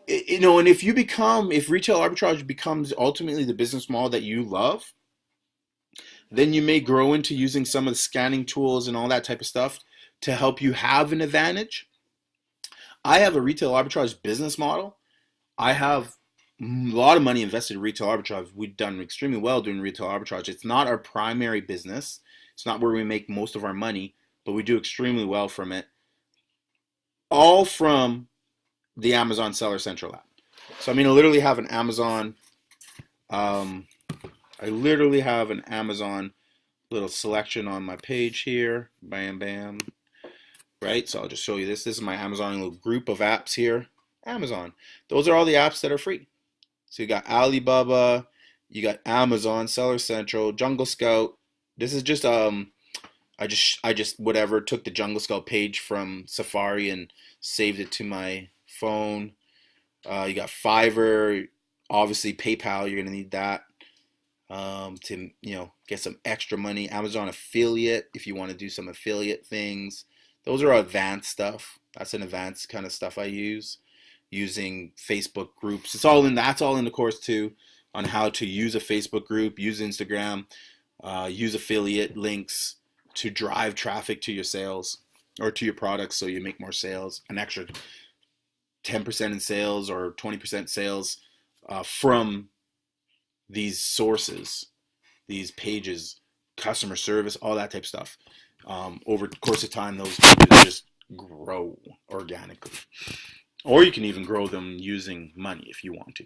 You know, and if retail arbitrage becomes ultimately the business model that you love, then you may grow into using some of the scanning tools and all that type of stuff to help you have an advantage. I have a retail arbitrage business model. I have a lot of money invested in retail arbitrage. We've done extremely well doing retail arbitrage. It's not our primary business. It's not where we make most of our money, but we do extremely well from it. All from the Amazon Seller Central app. So I mean, I literally have an Amazon little selection on my page here. Bam, bam. Right? So I'll just show you this. This is my Amazon little group of apps here. Amazon. Those are all the apps that are free. So you got Alibaba, you got Amazon, Seller Central, Jungle Scout. This is just I just whatever took the Jungle Scout page from Safari and saved it to my phone. You got Fiverr, obviously PayPal. You're gonna need that to get some extra money. Amazon affiliate if you want to do some affiliate things. Those are advanced stuff. That's an advanced kind of stuff I use. Using Facebook groups. That's all in the course too, on how to use a Facebook group, use Instagram, use affiliate links to drive traffic to your sales or to your products so you make more sales, an extra 10% in sales or 20% sales from these sources, these pages, customer service, all that type of stuff. Over the course of time, those pages just grow organically. Or you can even grow them using money if you want to.